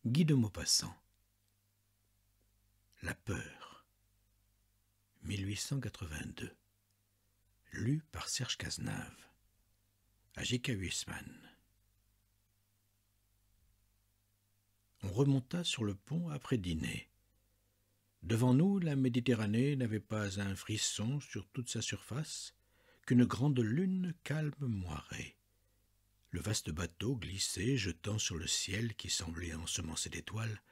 Guy de Maupassant. La peur. 1882. Lu par Serge Cazenave. À J.K. Huisman. On remonta sur le pont après dîner. Devant nous, la Méditerranée n'avait pas un frisson sur toute sa surface qu'une grande lune calme moirait. Le vaste bateau glissait, jetant sur le ciel qui semblait ensemencé d'étoiles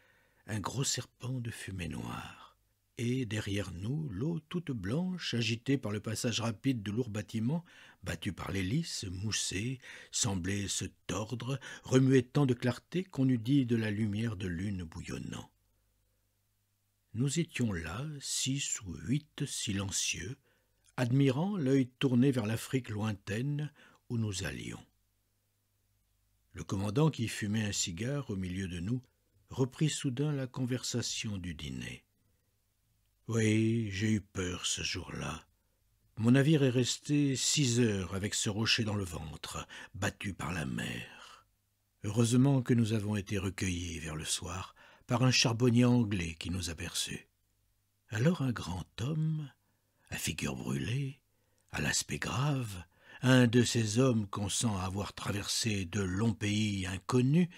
un gros serpent de fumée noire. Et derrière nous, l'eau toute blanche, agitée par le passage rapide de lourds bâtiments, battus par l'hélice, moussée, semblait se tordre, remuer tant de clarté qu'on eût dit de la lumière de lune bouillonnant. Nous étions là, 6 ou 8, silencieux, admirant, l'œil tourné vers l'Afrique lointaine où nous allions. Le commandant, qui fumait un cigare au milieu de nous, reprit soudain la conversation du dîner. « Oui, j'ai eu peur ce jour-là. Mon navire est resté 6 heures avec ce rocher dans le ventre, battu par la mer. Heureusement que nous avons été recueillis vers le soir par un charbonnier anglais qui nous aperçut. Alors un grand homme, à figure brûlée, à l'aspect grave, un de ces hommes qu'on sent avoir traversé de longs pays inconnus,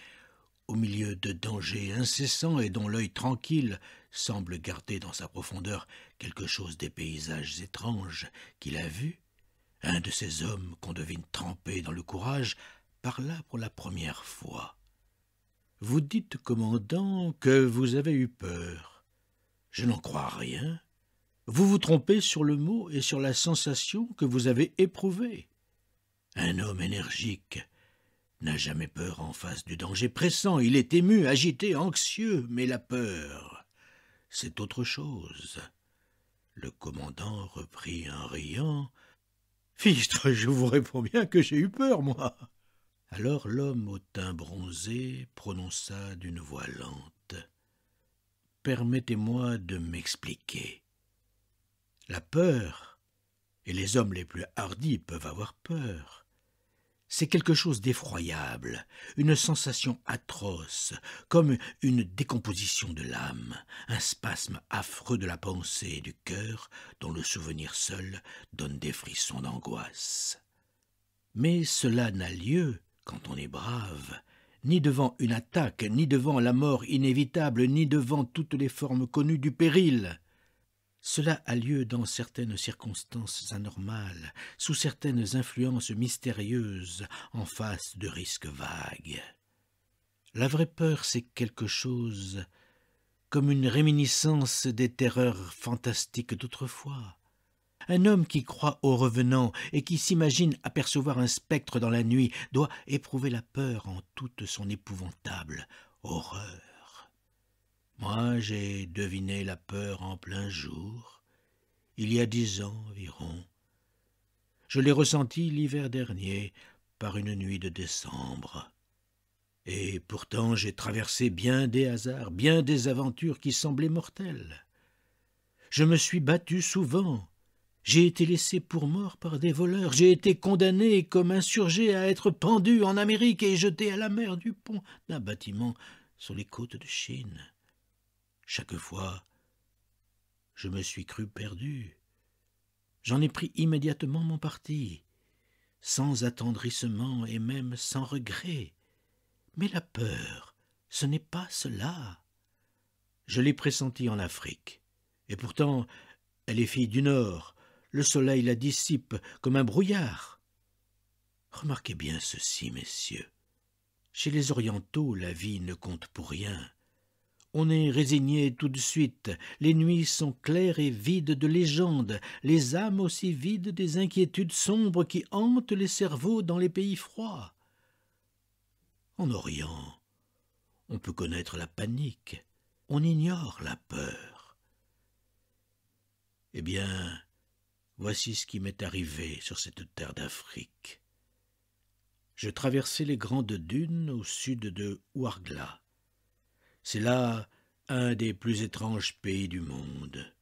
au milieu de dangers incessants et dont l'œil tranquille semble garder dans sa profondeur quelque chose des paysages étranges qu'il a vus, un de ces hommes qu'on devine trempés dans le courage, parla pour la première fois. « Vous dites, commandant, que vous avez eu peur. Je n'en crois rien. Vous vous trompez sur le mot et sur la sensation que vous avez éprouvée. Un homme énergique n'a jamais peur en face du danger pressant. Il est ému, agité, anxieux, mais la peur, c'est autre chose. » Le commandant reprit en riant. « Fichtre, je vous réponds bien que j'ai eu peur, moi. » Alors l'homme au teint bronzé prononça d'une voix lente. « Permettez-moi de m'expliquer. La peur, et les hommes les plus hardis peuvent avoir peur, c'est quelque chose d'effroyable, une sensation atroce, comme une décomposition de l'âme, un spasme affreux de la pensée et du cœur dont le souvenir seul donne des frissons d'angoisse. Mais cela n'a lieu, quand on est brave, ni devant une attaque, ni devant la mort inévitable, ni devant toutes les formes connues du péril. Cela a lieu dans certaines circonstances anormales, sous certaines influences mystérieuses, en face de risques vagues. La vraie peur, c'est quelque chose comme une réminiscence des terreurs fantastiques d'autrefois. Un homme qui croit aux revenants et qui s'imagine apercevoir un spectre dans la nuit doit éprouver la peur en toute son épouvantable horreur. Moi, j'ai deviné la peur en plein jour, il y a 10 ans environ. Je l'ai ressentie l'hiver dernier, par une nuit de décembre. Et pourtant j'ai traversé bien des hasards, bien des aventures qui semblaient mortelles. Je me suis battu souvent. J'ai été laissé pour mort par des voleurs. J'ai été condamné comme insurgé à être pendu en Amérique et jeté à la mer du pont d'un bâtiment sur les côtes de Chine. Chaque fois, je me suis cru perdu. J'en ai pris immédiatement mon parti, sans attendrissement et même sans regret. Mais la peur, ce n'est pas cela. Je l'ai pressentie en Afrique, et pourtant elle est fille du Nord. Le soleil la dissipe comme un brouillard. Remarquez bien ceci, messieurs. Chez les Orientaux, la vie ne compte pour rien. On est résigné tout de suite. Les nuits sont claires et vides de légendes, les âmes aussi vides des inquiétudes sombres qui hantent les cerveaux dans les pays froids. En Orient, on peut connaître la panique, on ignore la peur. Eh bien, voici ce qui m'est arrivé sur cette terre d'Afrique. Je traversai les grandes dunes au sud de Ouargla. C'est là un des plus étranges pays du monde.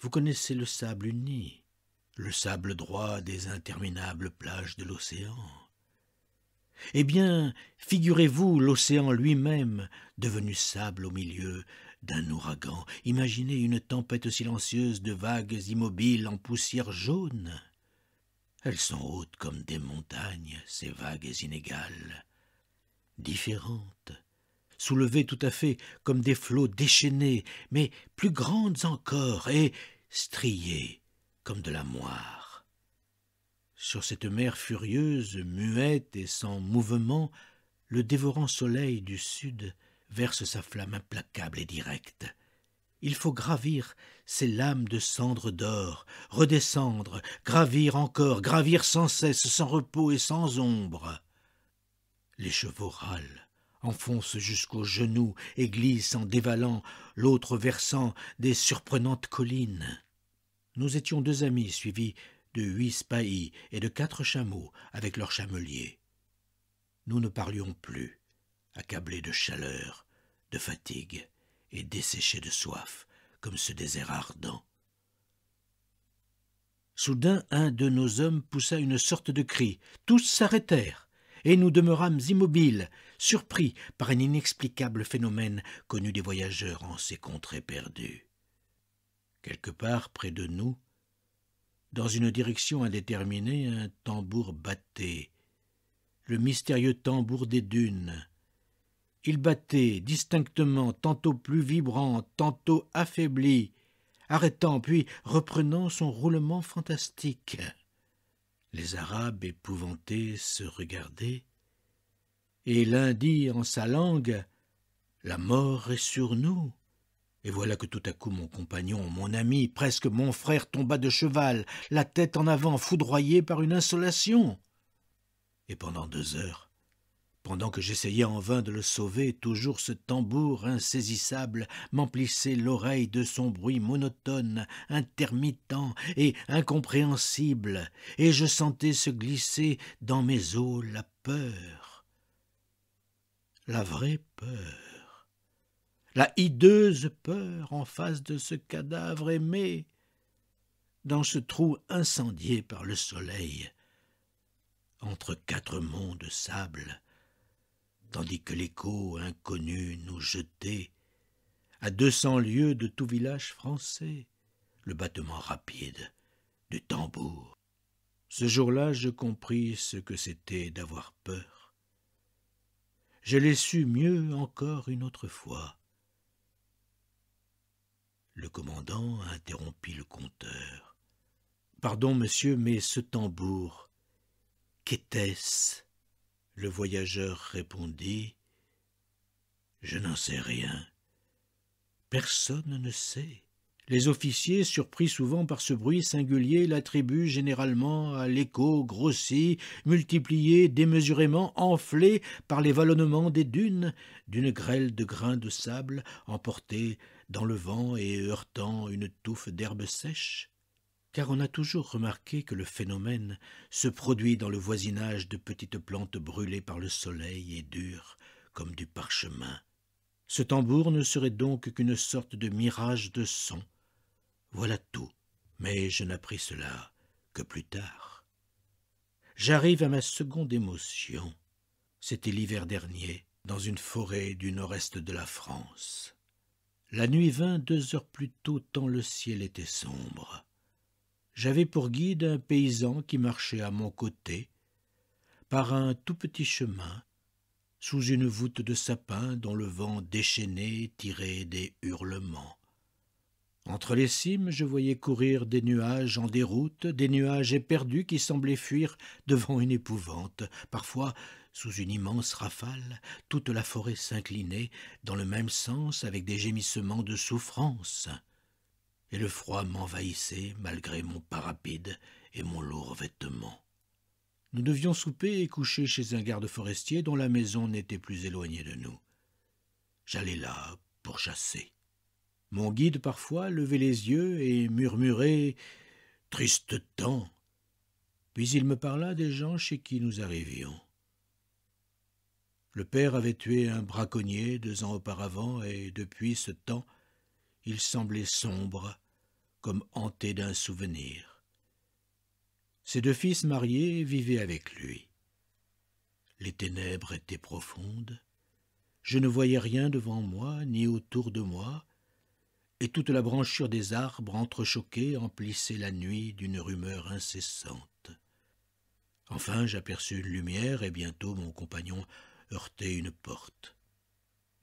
Vous connaissez le sable uni, le sable droit des interminables plages de l'océan. Eh bien, figurez-vous l'océan lui-même, devenu sable au milieu d'un ouragan. Imaginez une tempête silencieuse de vagues immobiles en poussière jaune. Elles sont hautes comme des montagnes, ces vagues inégales, différentes, soulevées tout à fait comme des flots déchaînés, mais plus grandes encore et striées comme de la moire. Sur cette mer furieuse, muette et sans mouvement, le dévorant soleil du sud verse sa flamme implacable et directe. Il faut gravir ces lames de cendres d'or, redescendre, gravir encore, gravir sans cesse, sans repos et sans ombre. Les chevaux râlent, enfoncent jusqu'aux genoux et glissent en dévalant l'autre versant des surprenantes collines. Nous étions 2 amis suivis de 8 spahis et de 4 chameaux avec leurs chameliers. Nous ne parlions plus, accablés de chaleur, de fatigue et desséchés de soif, comme ce désert ardent. Soudain, un de nos hommes poussa une sorte de cri. Tous s'arrêtèrent, et nous demeurâmes immobiles, surpris par un inexplicable phénomène connu des voyageurs en ces contrées perdues. Quelque part près de nous, dans une direction indéterminée, un tambour battait, le mystérieux tambour des dunes. Il battait distinctement, tantôt plus vibrant, tantôt affaibli, arrêtant puis reprenant son roulement fantastique. Les Arabes épouvantés se regardaient, et l'un dit en sa langue « La mort est sur nous ». Et voilà que tout à coup mon compagnon, mon ami, presque mon frère tomba de cheval, la tête en avant, foudroyé par une insolation. Et pendant 2 heures, pendant que j'essayais en vain de le sauver, toujours ce tambour insaisissable m'emplissait l'oreille de son bruit monotone, intermittent et incompréhensible, et je sentais se glisser dans mes os la peur. La vraie peur. La hideuse peur en face de ce cadavre aimé, dans ce trou incendié par le soleil, entre 4 monts de sable, tandis que l'écho inconnu nous jetait, à 200 lieues de tout village français, le battement rapide du tambour. Ce jour-là, je compris ce que c'était d'avoir peur. Je l'ai su mieux encore une autre fois. Le commandant interrompit le conteur. « Pardon, monsieur, mais ce tambour, qu'était-ce » Le voyageur répondit « Je n'en sais rien. Personne ne sait. » Les officiers, surpris souvent par ce bruit singulier, l'attribuent généralement à l'écho grossi, multiplié, démesurément enflé par les vallonnements des dunes, d'une grêle de grains de sable emportés dans le vent et heurtant une touffe d'herbe sèche. Car on a toujours remarqué que le phénomène se produit dans le voisinage de petites plantes brûlées par le soleil et dures comme du parchemin. Ce tambour ne serait donc qu'une sorte de mirage de son. Voilà tout, mais je n'appris cela que plus tard. J'arrive à ma seconde émotion. C'était l'hiver dernier, dans une forêt du nord-est de la France. La nuit vint 2 heures plus tôt tant le ciel était sombre. J'avais pour guide un paysan qui marchait à mon côté, par un tout petit chemin, sous une voûte de sapins dont le vent déchaîné tirait des hurlements. Entre les cimes, je voyais courir des nuages en déroute, des nuages éperdus qui semblaient fuir devant une épouvante. Parfois, sous une immense rafale, toute la forêt s'inclinait dans le même sens avec des gémissements de souffrance. Et le froid m'envahissait malgré mon pas rapide et mon lourd vêtement. Nous devions souper et coucher chez un garde forestier dont la maison n'était plus éloignée de nous. J'allais là pour chasser. Mon guide parfois levait les yeux et murmurait « Triste temps !» Puis il me parla des gens chez qui nous arrivions. Le père avait tué un braconnier 2 ans auparavant et depuis ce temps, il semblait sombre, comme hanté d'un souvenir. Ses 2 fils mariés vivaient avec lui. Les ténèbres étaient profondes. Je ne voyais rien devant moi, ni autour de moi, et toute la branchure des arbres entrechoqués emplissait la nuit d'une rumeur incessante. Enfin, j'aperçus une lumière, et bientôt mon compagnon heurtait une porte.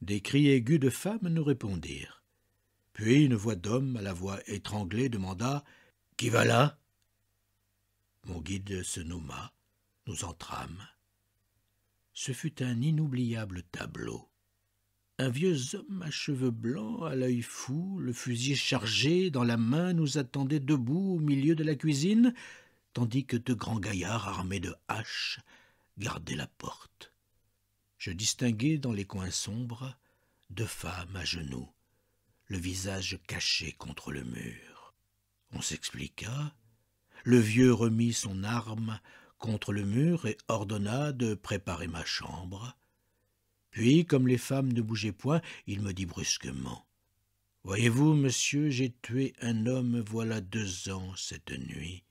Des cris aigus de femmes nous répondirent. Puis une voix d'homme, à la voix étranglée, demanda « Qui va là ?» Mon guide se nomma. Nous entrâmes. Ce fut un inoubliable tableau. Un vieux homme à cheveux blancs, à l'œil fou, le fusil chargé dans la main, nous attendait debout au milieu de la cuisine, tandis que de grands gaillards armés de haches gardaient la porte. Je distinguai dans les coins sombres 2 femmes à genoux, le visage caché contre le mur. On s'expliqua. Le vieux remit son arme contre le mur et ordonna de préparer ma chambre. Puis, comme les femmes ne bougeaient point, il me dit brusquement « Voyez-vous, monsieur, j'ai tué un homme voilà 2 ans cette nuit.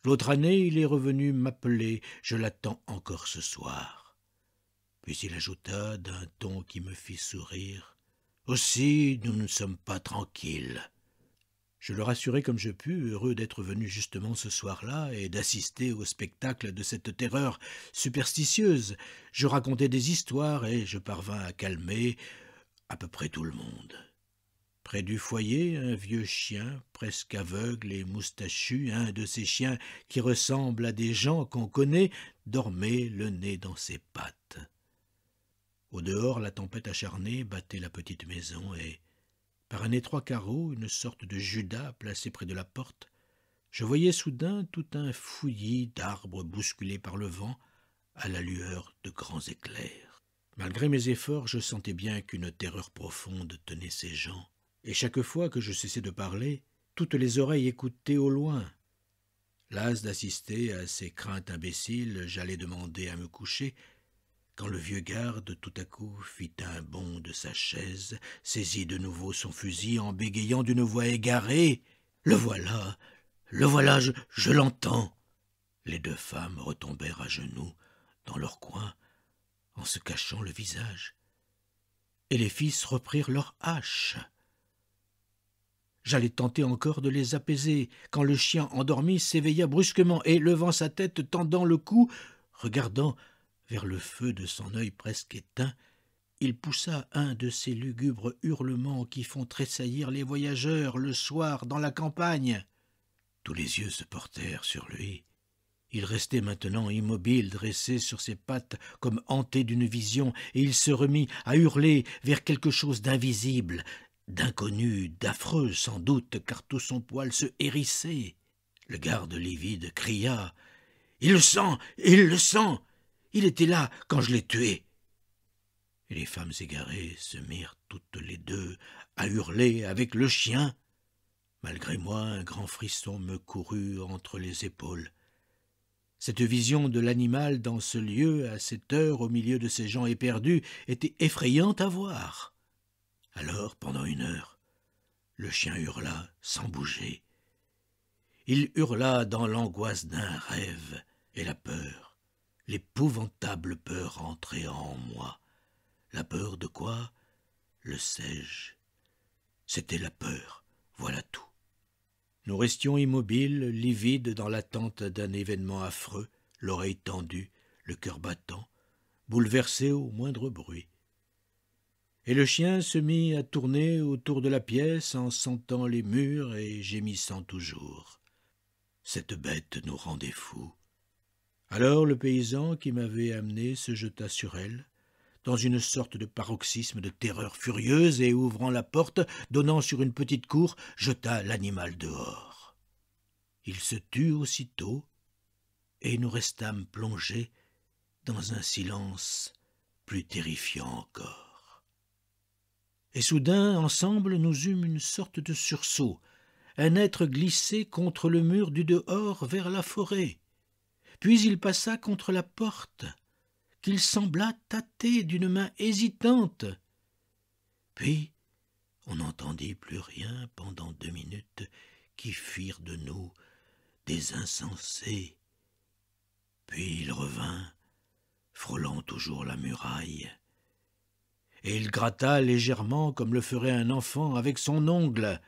L'autre année, il est revenu m'appeler, je l'attends encore ce soir. » Puis il ajouta d'un ton qui me fit sourire « Aussi, nous ne sommes pas tranquilles. » Je le rassurai comme je pus, heureux d'être venu justement ce soir-là et d'assister au spectacle de cette terreur superstitieuse. Je racontai des histoires et je parvins à calmer à peu près tout le monde. Près du foyer, un vieux chien, presque aveugle et moustachu, un de ces chiens qui ressemblent à des gens qu'on connaît, dormait le nez dans ses pattes. Au dehors, la tempête acharnée battait la petite maison et, par un étroit carreau, une sorte de Judas placé près de la porte, je voyais soudain tout un fouillis d'arbres bousculés par le vent à la lueur de grands éclairs. Malgré mes efforts, je sentais bien qu'une terreur profonde tenait ces gens, et chaque fois que je cessais de parler, toutes les oreilles écoutaient au loin. Las d'assister à ces craintes imbéciles, j'allais demander à me coucher, quand le vieux garde, tout à coup, fit un bond de sa chaise, saisit de nouveau son fusil en bégayant d'une voix égarée. « Le voilà, je l'entends !» Les 2 femmes retombèrent à genoux dans leur coin, en se cachant le visage, et les fils reprirent leurs haches. J'allais tenter encore de les apaiser, quand le chien endormi s'éveilla brusquement et, levant sa tête, tendant le cou, regardant vers le feu de son œil presque éteint, il poussa un de ces lugubres hurlements qui font tressaillir les voyageurs le soir dans la campagne. Tous les yeux se portèrent sur lui. Il restait maintenant immobile, dressé sur ses pattes, comme hanté d'une vision, et il se remit à hurler vers quelque chose d'invisible, d'inconnu, d'affreux sans doute, car tout son poil se hérissait. Le garde livide cria « Il le sent, il le sent ! Il était là quand je l'ai tué !» Et les femmes égarées se mirent toutes les 2 à hurler avec le chien. Malgré moi, un grand frisson me courut entre les épaules. Cette vision de l'animal dans ce lieu, à cette heure, au milieu de ces gens éperdus, était effrayante à voir. Alors, pendant 1 heure, le chien hurla sans bouger. Il hurla dans l'angoisse d'un rêve et la peur. L'épouvantable peur entrait en moi. La peur de quoi? Le sais-je. C'était la peur, voilà tout. Nous restions immobiles, livides dans l'attente d'un événement affreux, l'oreille tendue, le cœur battant, bouleversés au moindre bruit. Et le chien se mit à tourner autour de la pièce en sentant les murs et gémissant toujours. Cette bête nous rendait fous. Alors le paysan qui m'avait amené se jeta sur elle, dans une sorte de paroxysme de terreur furieuse, et ouvrant la porte, donnant sur une petite cour, jeta l'animal dehors. Il se tut aussitôt, et nous restâmes plongés dans un silence plus terrifiant encore. Et soudain, ensemble, nous eûmes une sorte de sursaut. Un être glissait contre le mur du dehors vers la forêt. Puis il passa contre la porte, qu'il sembla tâter d'une main hésitante. Puis on n'entendit plus rien pendant 2 minutes qui firent de nous des insensés. Puis il revint, frôlant toujours la muraille. Et il gratta légèrement comme le ferait un enfant avec son ongle.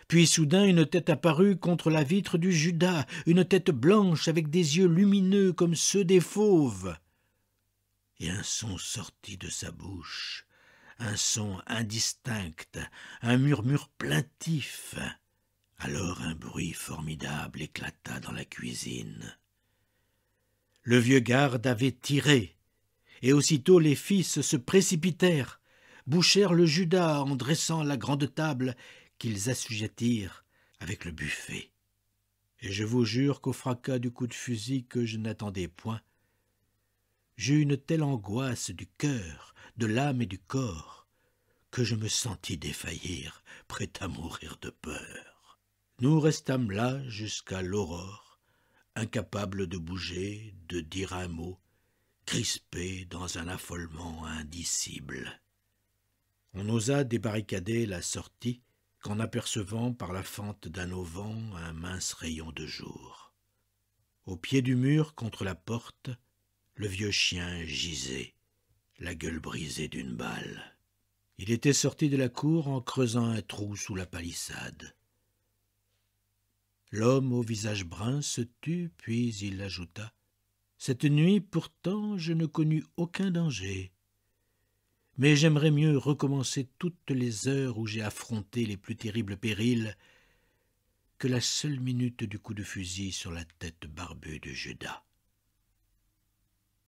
Puis soudain une tête apparut contre la vitre du Judas, une tête blanche avec des yeux lumineux comme ceux des fauves. Et un son sortit de sa bouche, un son indistinct, un murmure plaintif. Alors un bruit formidable éclata dans la cuisine. Le vieux garde avait tiré, et aussitôt les fils se précipitèrent, bouchèrent le Judas en dressant la grande table qu'ils assujettirent avec le buffet. Et je vous jure qu'au fracas du coup de fusil que je n'attendais point, j'eus une telle angoisse du cœur, de l'âme et du corps, que je me sentis défaillir, prêt à mourir de peur. Nous restâmes là jusqu'à l'aurore, incapables de bouger, de dire un mot, crispés dans un affolement indicible. On osa débarricader la sortie qu'en apercevant par la fente d'un auvent un mince rayon de jour. Au pied du mur, contre la porte, le vieux chien gisait, la gueule brisée d'une balle. Il était sorti de la cour en creusant un trou sous la palissade. L'homme au visage brun se tut, puis il ajouta : « Cette nuit, pourtant, je ne connus aucun danger. Mais j'aimerais mieux recommencer toutes les heures où j'ai affronté les plus terribles périls que la seule minute du coup de fusil sur la tête barbue de Judas. »